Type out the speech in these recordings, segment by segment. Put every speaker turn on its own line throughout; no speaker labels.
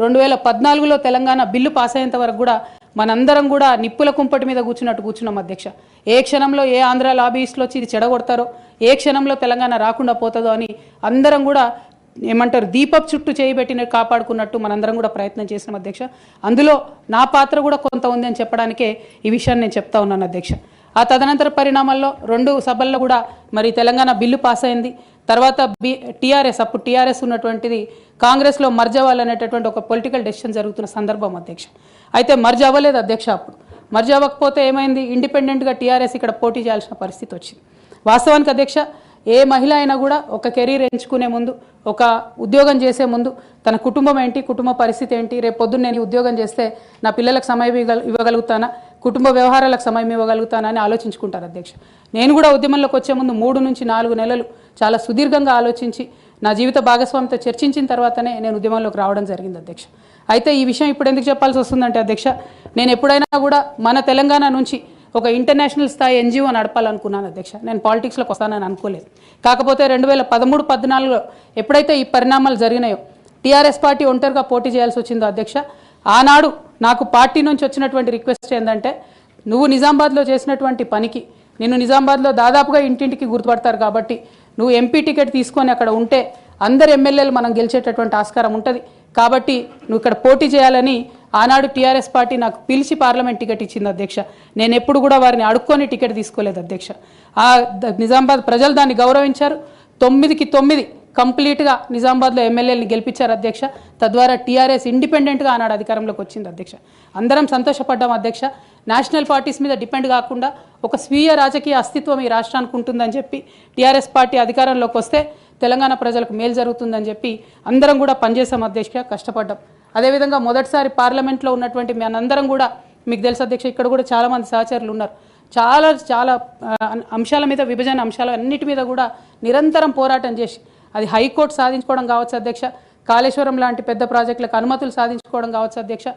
2014లో Telangana bill pass అయ్యేంత వరకు కూడా మనందరం కూడా నిప్పుల కుంపటి మీద కూర్చున్నాం అధ్యక్ష. ఏ క్షణంలో ఏ ఆంధ్ర లాబీయిస్టులు వచ్చి ఇది చెడగొడతారో, ఏ క్షణంలో తెలంగాణ రాకుండా పోతుందో అని అందరం కూడా ఏమంటారు దీపపు చుట్టూ చేయబెట్టిన కాపాడుకున్నట్టు మనందరం కూడా ప్రయత్నం చేసినాం అధ్యక్ష. అందులో నా పాత్ర కూడా కొంత ఉంది అని చెప్పడానికే ఈ విషయాన్ని నేను చెప్తా ఉన్నాను అధ్యక్ష. ఆ తదనంతర పరిణామాల్లో 2 సభల్లో కూడా మరి తెలంగాణ బిల్లు పాస్ అయింది. తర్వాత టీఆర్ఎస్, అప్పుడు టీఆర్ఎస్ ఉన్నటువంటిది కాంగ్రెస్లో మర్జ్ అవ్వాలనేటటువంటి ఒక పొలిటికల్ డెసిషన్ జరుగుతున్న సందర్భం అధ్యక్ష. అయితే మర్జ్ అవ్వలేదు అధ్యక్ష. అప్పుడు మర్జ్ అవ్వకపోతే ఏమైంది, ఇండిపెండెంట్గా టీఆర్ఎస్ ఇక్కడ పోటీ చేయాల్సిన పరిస్థితి వచ్చింది. వాస్తవానికి అధ్యక్ష, ఏ మహిళ అయినా కూడా ఒక కెరీర్ ఎంచుకునే ముందు, ఒక ఉద్యోగం చేసే ముందు తన కుటుంబం ఏంటి, కుటుంబ పరిస్థితి ఏంటి, రేపు పొద్దున్న నేను ఉద్యోగం చేస్తే నా పిల్లలకు సమయం ఇవ్వగలుగుతానా, కుటుంబ వ్యవహారాలకు సమయం ఇవ్వగలుగుతానా అని ఆలోచించుకుంటారు అధ్యక్ష. నేను కూడా ఉద్యమంలోకి వచ్చే ముందు 3 నుంచి 4 నెలలు చాలా సుదీర్ఘంగా ఆలోచించి నా జీవిత భాగస్వామితో చర్చించిన తర్వాతనే నేను ఉద్యమంలోకి రావడం జరిగింది అధ్యక్ష. అయితే ఈ విషయం ఇప్పుడు ఎందుకు చెప్పాల్సి వస్తుందంటే అధ్యక్ష, నేను ఎప్పుడైనా కూడా మన తెలంగాణ నుంచి ఒక ఇంటర్నేషనల్ స్థాయి ఎన్జిఓ నడపాలనుకున్నాను అధ్యక్ష. నేను పాలిటిక్స్లోకి వస్తానని అనుకోలేదు. కాకపోతే 2013-14లో ఎప్పుడైతే ఈ పరిణామాలు జరిగినాయో, టీఆర్ఎస్ పార్టీ ఒంటరిగా పోటీ చేయాల్సి వచ్చిందో అధ్యక్ష, ఆనాడు నాకు పార్టీ నుంచి వచ్చినటువంటి రిక్వెస్ట్ ఏంటంటే, నువ్వు నిజామాబాద్లో చేసినటువంటి పనికి నిన్ను నిజామాబాద్లో దాదాపుగా ఇంటింటికి గుర్తుపడతారు కాబట్టి నువ్వు ఎంపీ టికెట్ తీసుకొని అక్కడ ఉంటే అందరు ఎమ్మెల్యేలు మనం గెలిచేటటువంటి ఆస్కారం ఉంటుంది కాబట్టి నువ్వు ఇక్కడ పోటీ చేయాలని ఆనాడు టీఆర్ఎస్ పార్టీ నాకు పిలిచి పార్లమెంట్ టికెట్ ఇచ్చింది అధ్యక్ష. నేను ఎప్పుడు కూడా వారిని అడుక్కొని టికెట్ తీసుకోలేదు అధ్యక్ష. ఆ నిజామాబాద్ ప్రజలు దాన్ని గౌరవించారు. 9కి 9 కంప్లీట్గా నిజామాబాద్లో ఎమ్మెల్యేలని గెలిపించారు అధ్యక్ష. తద్వారా టీఆర్ఎస్ ఇండిపెండెంట్గా ఆనాడు అధికారంలోకి వచ్చింది అధ్యక్ష. అందరం సంతోషపడ్డాం అధ్యక్ష. నేషనల్ పార్టీస్ మీద డిపెండ్ కాకుండా ఒక స్వీయ రాజకీయ అస్తిత్వం ఈ రాష్ట్రానికి ఉంటుందని చెప్పి టీఆర్ఎస్ పార్టీ అధికారంలోకి వస్తే తెలంగాణ ప్రజలకు మేలు జరుగుతుందని చెప్పి అందరం కూడా పనిచేసాం అధ్యక్ష, కష్టపడ్డాం. అదేవిధంగా మొదటిసారి పార్లమెంట్లో ఉన్నటువంటి మనందరం కూడా మీకు తెలుసు అధ్యక్ష, ఇక్కడ కూడా చాలామంది సహచరులు ఉన్నారు. చాలా అంశాల మీద, విభజన అంశాల అన్నిటి మీద కూడా నిరంతరం పోరాటం చేసి అది హైకోర్టు సాధించుకోవడం కావచ్చు అధ్యక్ష, కాళేశ్వరం లాంటి పెద్ద ప్రాజెక్టులకు అనుమతులు సాధించుకోవడం కావచ్చు అధ్యక్ష,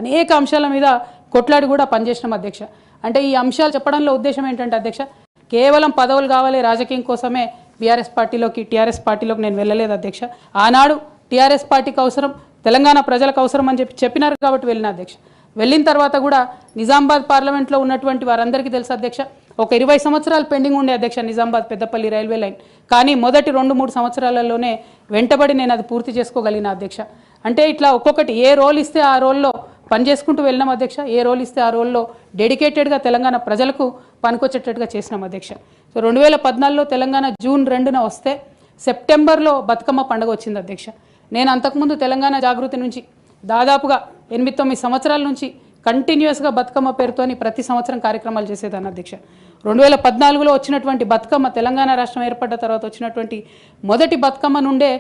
అనేక అంశాల మీద కొట్లాడి కూడా పనిచేసినాం అధ్యక్ష. అంటే ఈ అంశాలు చెప్పడంలో ఉద్దేశం ఏంటంటే అధ్యక్ష, కేవలం పదవులు కావాలి రాజకీయం కోసమే టీఆర్ఎస్ పార్టీలోకి నేను వెళ్ళలేదు అధ్యక్ష. ఆనాడు టీఆర్ఎస్ పార్టీకి అవసరం, తెలంగాణ ప్రజలకు అవసరం అని చెప్పినారు కాబట్టి వెళ్ళిన అధ్యక్ష. వెళ్ళిన తర్వాత కూడా నిజామాబాద్ పార్లమెంట్లో ఉన్నటువంటి వారందరికీ తెలుసు అధ్యక్ష, ఒక 20 సంవత్సరాలు పెండింగ్ ఉండే అధ్యక్ష నిజామాబాద్ పెద్దపల్లి రైల్వే లైన్. కానీ మొదటి 2-3 సంవత్సరాలలోనే వెంటబడి నేను అది పూర్తి చేసుకోగలిగిన అధ్యక్ష. అంటే ఇట్లా ఒక్కొక్కటి ఏ రోల్ ఇస్తే ఆ రోల్లో పనిచేసుకుంటూ వెళ్ళినాం అధ్యక్ష. ఏ రోల్ ఇస్తే ఆ రోల్లో డెడికేటెడ్గా తెలంగాణ ప్రజలకు పనికొచ్చేటట్టుగా చేసినాం అధ్యక్ష. సో 2014లో తెలంగాణ జూన్ 2న వస్తే సెప్టెంబర్లో బతుకమ్మ పండుగ వచ్చింది అధ్యక్ష. నేను అంతకుముందు తెలంగాణ జాగృతి నుంచి దాదాపుగా 8-9 సంవత్సరాల నుంచి కంటిన్యూస్గా బతుకమ్మ పేరుతోని ప్రతి సంవత్సరం కార్యక్రమాలు చేసేదాన్ని అధ్యక్ష. 2014లో వచ్చినటువంటి బతుకమ్మ, తెలంగాణ రాష్ట్రం ఏర్పడ్డ తర్వాత వచ్చినటువంటి మొదటి బతుకమ్మ నుండే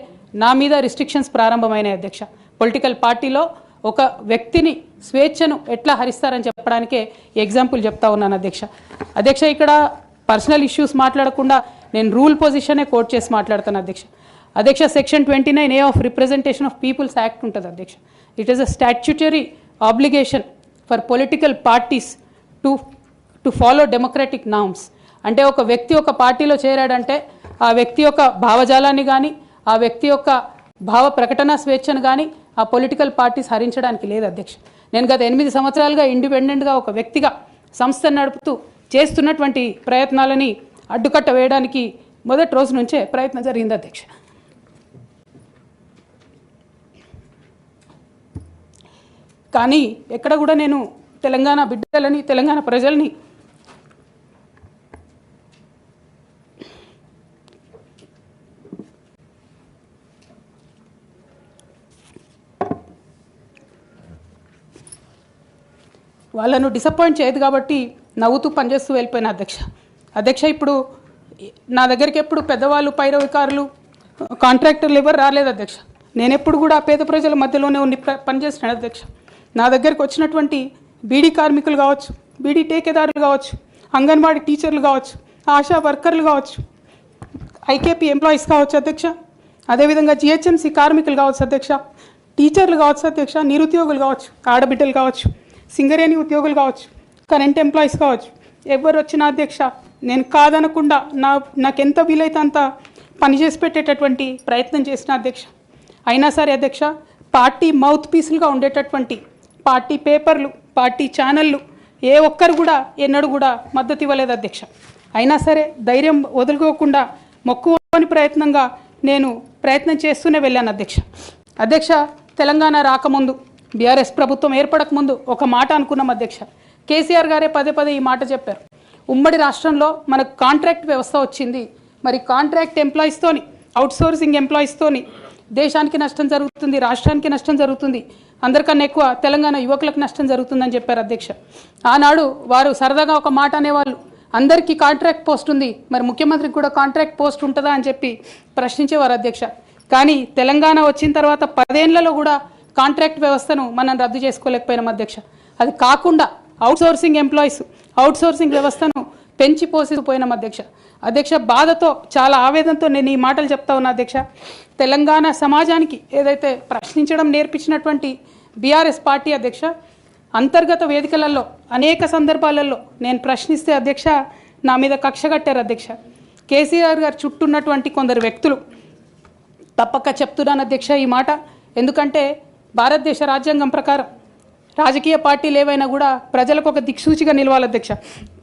నా మీద రిస్ట్రిక్షన్స్ ప్రారంభమైనాయి అధ్యక్ష. పొలిటికల్ పార్టీలో ఒక వ్యక్తిని స్వేచ్ఛను ఎట్లా హరిస్తారని చెప్పడానికే ఎగ్జాంపుల్ చెప్తా ఉన్నాను అధ్యక్ష. ఇక్కడ పర్సనల్ ఇష్యూస్ మాట్లాడకుండా నేను రూల్ పొజిషనే కోట్ చేసి మాట్లాడతాను అధ్యక్ష. Section 29A of representation of peoples act ఉంటుంది అధ్యక్ష. It is a statutory obligation for political parties to follow democratic norms. అంటే ఒక వ్యక్తి ఒక పార్టీలో చేరాడంటే ఆ వ్యక్తి యొక్క భావజాలాన్ని కానీ, ఆ వ్యక్తి యొక్క భావ ప్రకటన స్వేచ్ఛను కానీ ఆ పొలిటికల్ పార్టీస్ హరించడానికి లేదు అధ్యక్ష. నేను గత 8 సంవత్సరాలుగా ఇండిపెండెంట్గా ఒక వ్యక్తిగా సంస్థను నడుపుతూ చేస్తున్నటువంటి ప్రయత్నాలని అడ్డుకట్ట వేయడానికి మొదటి రోజు నుంచే ప్రయత్నం జరిగింది అధ్యక్ష. కానీ ఎక్కడ కూడా నేను తెలంగాణ బిడ్డలని, తెలంగాణ ప్రజల్ని వాళ్ళను డిసప్పాయింట్ చేయదు కాబట్టి నవ్వుతూ పనిచేస్తూ వెళ్ళిపోయిన అధ్యక్ష. ఇప్పుడు నా దగ్గరికి ఎప్పుడు పెద్దవాళ్ళు, పైరవికారులు, కాంట్రాక్టర్లు ఎవరు రాలేదు అధ్యక్ష. నేను ఎప్పుడు కూడా పేద ప్రజల మధ్యలోనే ఉండి పనిచేస్తున్నాను అధ్యక్ష. నా దగ్గరికి వచ్చినటువంటి బీడీ కార్మికులు కావచ్చు, బీడీ టేకేదారులు కావచ్చు, అంగన్వాడీ టీచర్లు కావచ్చు, ఆశా వర్కర్లు కావచ్చు, ఐకేపీ ఎంప్లాయీస్ కావచ్చు అధ్యక్ష, అదేవిధంగా జిహెచ్ఎంసీ కార్మికులు కావచ్చు అధ్యక్ష, టీచర్లు కావచ్చు అధ్యక్ష, నిరుద్యోగులు కావచ్చు, ఆడబిడ్డలు కావచ్చు, సింగరేణి ఉద్యోగులు కావచ్చు, కరెంట్ ఎంప్లాయీస్ కావచ్చు, ఎవరు వచ్చినా అధ్యక్ష నేను కాదనకుండా నాకెంత వీలైతే అంత పనిచేసి పెట్టేటటువంటి ప్రయత్నం చేసిన అధ్యక్ష. అయినా సరే అధ్యక్ష, పార్టీ మౌత్ పీసులుగా ఉండేటటువంటి పార్టీ పేపర్లు, పార్టీ ఛానళ్ళు ఏ ఒక్కరు కూడా ఎన్నడూ కూడా మద్దతు ఇవ్వలేదు అధ్యక్ష. అయినా సరే ధైర్యం వదులుకోకుండా మొక్కువని ప్రయత్నంగా నేను ప్రయత్నం చేస్తూనే వెళ్ళాను అధ్యక్ష. తెలంగాణ రాకముందు, బీఆర్ఎస్ ప్రభుత్వం ఏర్పడకముందు ఒక మాట అనుకున్నాం అధ్యక్ష. కేసీఆర్ గారే పదే పదే ఈ మాట చెప్పారు. ఉమ్మడి రాష్ట్రంలో మనకు కాంట్రాక్ట్ వ్యవస్థ వచ్చింది, మరి కాంట్రాక్ట్ ఎంప్లాయీస్తోని, అవుట్సోర్సింగ్ ఎంప్లాయీస్తోని దేశానికి నష్టం జరుగుతుంది, రాష్ట్రానికి నష్టం జరుగుతుంది, అందరికన్నా ఎక్కువ తెలంగాణ యువకులకు నష్టం జరుగుతుందని చెప్పారు అధ్యక్ష. ఆనాడు వారు సరదాగా ఒక మాట అనేవాళ్ళు, అందరికీ కాంట్రాక్ట్ పోస్ట్ ఉంది, మరి ముఖ్యమంత్రికి కూడా కాంట్రాక్ట్ పోస్ట్ ఉంటుందా అని చెప్పి ప్రశ్నించేవారు అధ్యక్ష. కానీ తెలంగాణ వచ్చిన తర్వాత 10 ఏళ్లలో కూడా కాంట్రాక్ట్ వ్యవస్థను మనం రద్దు చేసుకోలేకపోయినాం అధ్యక్ష. అది కాకుండా అవుట్సోర్సింగ్ ఎంప్లాయీస్, అవుట్సోర్సింగ్ వ్యవస్థను పెంచి పోసిపోయినాం అధ్యక్ష. బాధతో, చాలా ఆవేదనతో నేను ఈ మాటలు చెప్తా ఉన్నా అధ్యక్ష. తెలంగాణ సమాజానికి ఏదైతే ప్రశ్నించడం నేర్పించినటువంటి బీఆర్ఎస్ పార్టీ అధ్యక్ష, అంతర్గత వేదికలలో అనేక సందర్భాలలో నేను ప్రశ్నిస్తే అధ్యక్ష నా మీద కక్ష కట్టారు అధ్యక్ష. కేసీఆర్ గారు చుట్టూ ఉన్నటువంటి కొందరు వ్యక్తులు, తప్పక చెప్తున్నాను అధ్యక్ష ఈ మాట, ఎందుకంటే భారతదేశ రాజ్యాంగం ప్రకారం రాజకీయ పార్టీలు ఏవైనా కూడా ప్రజలకు ఒక దిక్సూచిగా నిలవాలి అధ్యక్ష,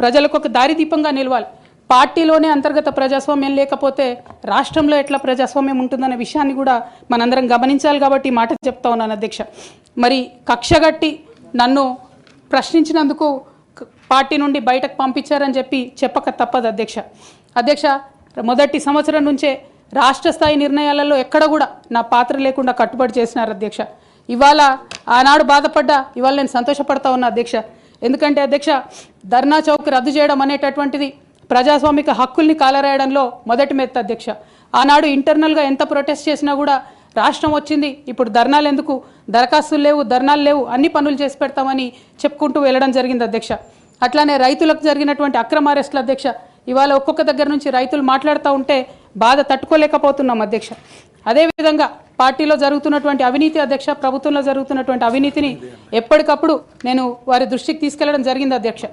ప్రజలకు ఒక దారిదీపంగా నిలవాలి. పార్టీలోనే అంతర్గత ప్రజాస్వామ్యం లేకపోతే రాష్ట్రంలో ఎట్లా ప్రజాస్వామ్యం ఉంటుందనే విషయాన్ని కూడా మనందరం గమనించాలి. కాబట్టి ఈ మాట చెప్తా ఉన్నాను అధ్యక్ష. మరి కక్షగట్టి నన్ను ప్రశ్నించినందుకు పార్టీ నుండి బయటకు పంపించారని చెప్పి చెప్పక తప్పదు అధ్యక్ష. మొదటి సంవత్సరం నుంచే రాష్ట్ర స్థాయి నిర్ణయాలలో ఎక్కడ కూడా నా పాత్ర లేకుండా కట్టుబడి చేసినారు అధ్యక్ష. ఇవాళ ఆనాడు బాధపడ్డా, ఇవాళ నేను సంతోషపడతా ఉన్నా అధ్యక్ష. ఎందుకంటే అధ్యక్ష, ధర్నా చౌక్ రద్దు చేయడం అనేటటువంటిది ప్రజాస్వామిక హక్కుల్ని కాలరాయడంలో మొదటి మెత్త అధ్యక్ష. ఆనాడు ఇంటర్నల్గా ఎంత ప్రొటెస్ట్ చేసినా కూడా రాష్ట్రం వచ్చింది, ఇప్పుడు ధర్నాలు ఎందుకు, దరఖాస్తులు లేవు, ధర్నాలు లేవు, అన్ని పనులు చేసి పెడతామని చెప్పుకుంటూ వెళ్ళడం జరిగింది అధ్యక్ష. అట్లానే రైతులకు జరిగినటువంటి అక్రమ అరెస్టులు అధ్యక్ష, ఇవాళ ఒక్కొక్క దగ్గర నుంచి రైతులు మాట్లాడుతూ ఉంటే బాధ తట్టుకోలేకపోతున్నాం అధ్యక్ష. అదేవిధంగా పార్టీలో జరుగుతున్నటువంటి అవినీతి అధ్యక్ష, ప్రభుత్వంలో జరుగుతున్నటువంటి అవినీతిని ఎప్పటికప్పుడు నేను వారి దృష్టికి తీసుకెళ్లడం జరిగింది అధ్యక్ష.